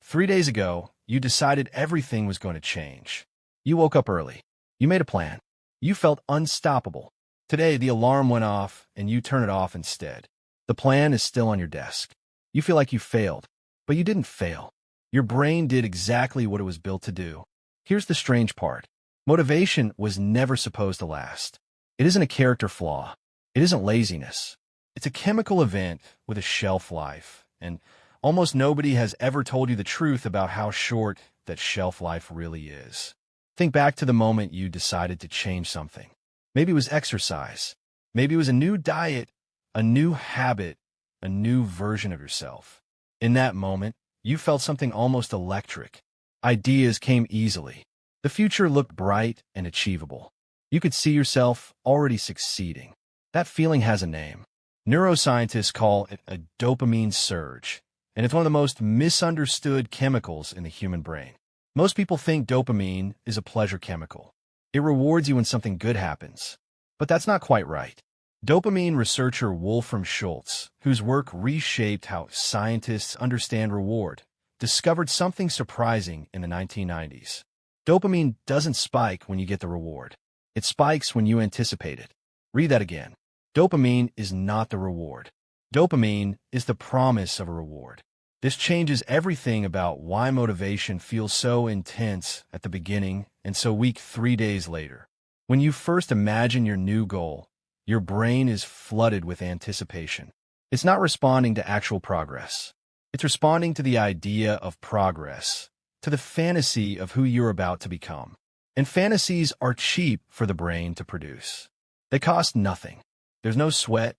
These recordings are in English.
3 days ago, you decided everything was going to change. You woke up early. You made a plan. You felt unstoppable. Today, the alarm went off, and you turn it off instead. The plan is still on your desk. You feel like you failed, but you didn't fail. Your brain did exactly what it was built to do. Here's the strange part. Motivation was never supposed to last. It isn't a character flaw. It isn't laziness. It's a chemical event with a shelf life, and almost nobody has ever told you the truth about how short that shelf life really is. Think back to the moment you decided to change something. Maybe it was exercise. Maybe it was a new diet, a new habit, a new version of yourself. In that moment, you felt something almost electric. Ideas came easily. The future looked bright and achievable. You could see yourself already succeeding. That feeling has a name. Neuroscientists call it a dopamine surge, and it's one of the most misunderstood chemicals in the human brain. Most people think dopamine is a pleasure chemical. It rewards you when something good happens. But that's not quite right. Dopamine researcher Wolfram Schultz, whose work reshaped how scientists understand reward, discovered something surprising in the 1990s. Dopamine doesn't spike when you get the reward. It spikes when you anticipate it. Read that again. Dopamine is not the reward. Dopamine is the promise of a reward. This changes everything about why motivation feels so intense at the beginning and so weak 3 days later. When you first imagine your new goal, your brain is flooded with anticipation. It's not responding to actual progress. It's responding to the idea of progress, to the fantasy of who you're about to become. And fantasies are cheap for the brain to produce. They cost nothing. There's no sweat,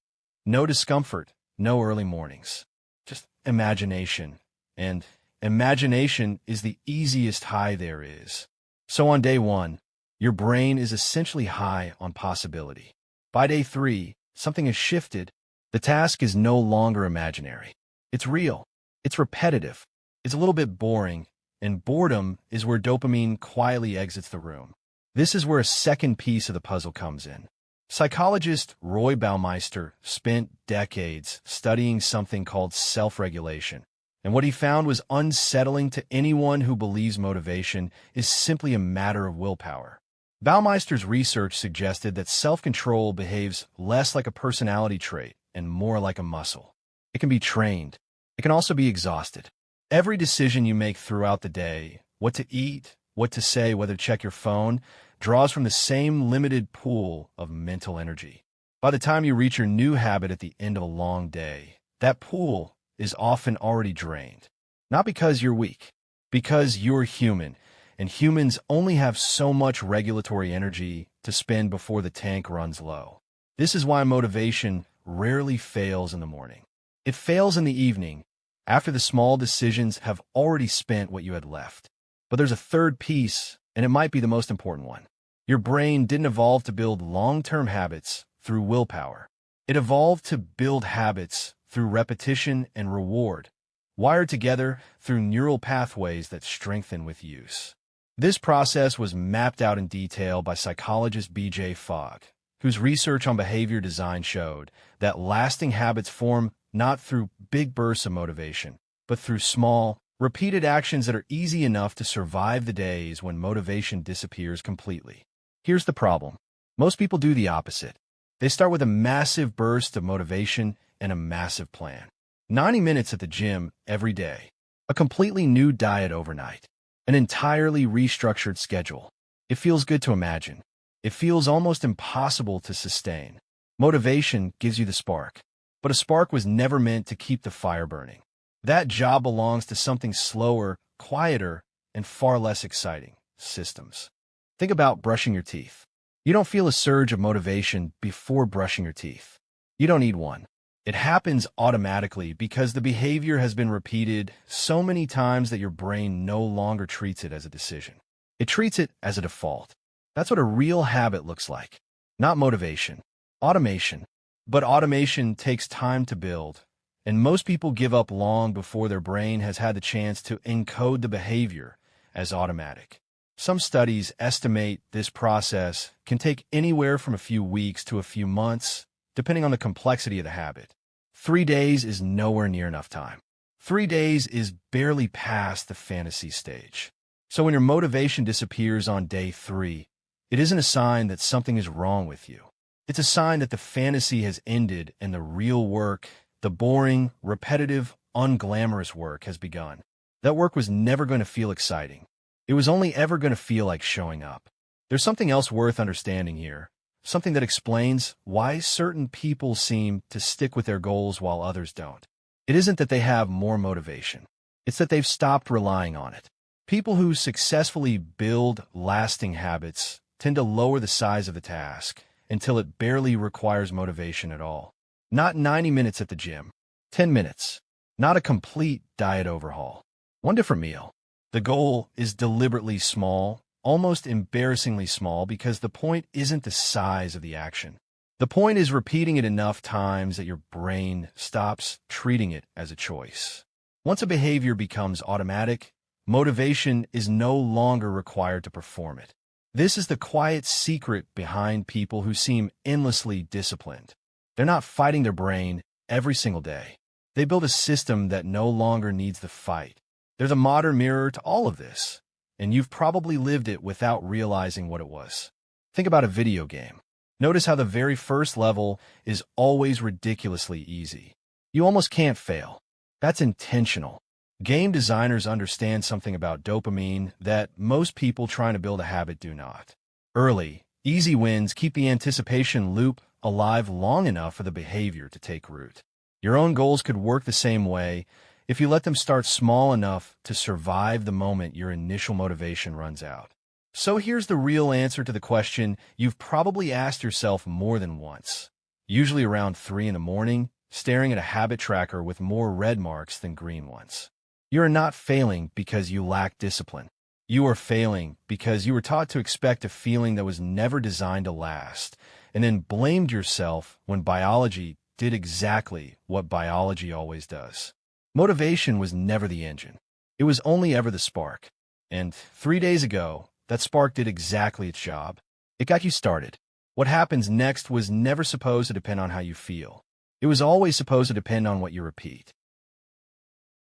no discomfort, no early mornings. Just imagination. And imagination is the easiest high there is. So on day 1, your brain is essentially high on possibility. By day 3, something has shifted. The task is no longer imaginary. It's real. It's repetitive. It's a little bit boring. And boredom is where dopamine quietly exits the room. This is where a second piece of the puzzle comes in. Psychologist Roy Baumeister spent decades studying something called self-regulation, and what he found was unsettling to anyone who believes motivation is simply a matter of willpower. Baumeister's research suggested that self-control behaves less like a personality trait and more like a muscle. It can be trained. It can also be exhausted. Every decision you make throughout the day, what to eat, what to say, whether to check your phone, draws from the same limited pool of mental energy. By the time you reach your new habit at the end of a long day, that pool is often already drained. Not because you're weak, because you're human, and humans only have so much regulatory energy to spend before the tank runs low. This is why motivation rarely fails in the morning. It fails in the evening, after the small decisions have already spent what you had left. But there's a third piece, and it might be the most important one. Your brain didn't evolve to build long-term habits through willpower. It evolved to build habits through repetition and reward, wired together through neural pathways that strengthen with use. This process was mapped out in detail by psychologist B.J. Fogg, whose research on behavior design showed that lasting habits form not through big bursts of motivation, but through small, repeated actions that are easy enough to survive the days when motivation disappears completely. Here's the problem. Most people do the opposite. They start with a massive burst of motivation and a massive plan. 90 minutes at the gym every day. A completely new diet overnight. An entirely restructured schedule. It feels good to imagine. It feels almost impossible to sustain. Motivation gives you the spark. But a spark was never meant to keep the fire burning. That job belongs to something slower, quieter, and far less exciting: systems. Think about brushing your teeth. You don't feel a surge of motivation before brushing your teeth. You don't need one. It happens automatically because the behavior has been repeated so many times that your brain no longer treats it as a decision. It treats it as a default. That's what a real habit looks like. Not motivation. Automation. But automation takes time to build, and most people give up long before their brain has had the chance to encode the behavior as automatic. Some studies estimate this process can take anywhere from a few weeks to a few months, depending on the complexity of the habit. 3 days is nowhere near enough time. 3 days is barely past the fantasy stage. So when your motivation disappears on day 3, it isn't a sign that something is wrong with you. It's a sign that the fantasy has ended and the real work, the boring, repetitive, unglamorous work has begun. That work was never going to feel exciting. It was only ever going to feel like showing up. There's something else worth understanding here, something that explains why certain people seem to stick with their goals while others don't. It isn't that they have more motivation. It's that they've stopped relying on it. People who successfully build lasting habits tend to lower the size of the task until it barely requires motivation at all. Not 90 minutes at the gym, 10 minutes. Not a complete diet overhaul. One different meal. The goal is deliberately small, almost embarrassingly small, because the point isn't the size of the action. The point is repeating it enough times that your brain stops treating it as a choice. Once a behavior becomes automatic, motivation is no longer required to perform it. This is the quiet secret behind people who seem endlessly disciplined. They're not fighting their brain every single day. They build a system that no longer needs the fight. There's a modern mirror to all of this, and you've probably lived it without realizing what it was. Think about a video game. Notice how the very first level is always ridiculously easy. You almost can't fail. That's intentional. Game designers understand something about dopamine that most people trying to build a habit do not. Early, easy wins keep the anticipation loop alive long enough for the behavior to take root. Your own goals could work the same way if you let them start small enough to survive the moment your initial motivation runs out. So here's the real answer to the question you've probably asked yourself more than once. Usually around 3 in the morning, staring at a habit tracker with more red marks than green ones. You are not failing because you lack discipline. You are failing because you were taught to expect a feeling that was never designed to last, and then blamed yourself when biology did exactly what biology always does. Motivation was never the engine. It was only ever the spark. And 3 days ago, that spark did exactly its job. It got you started. What happens next was never supposed to depend on how you feel. It was always supposed to depend on what you repeat.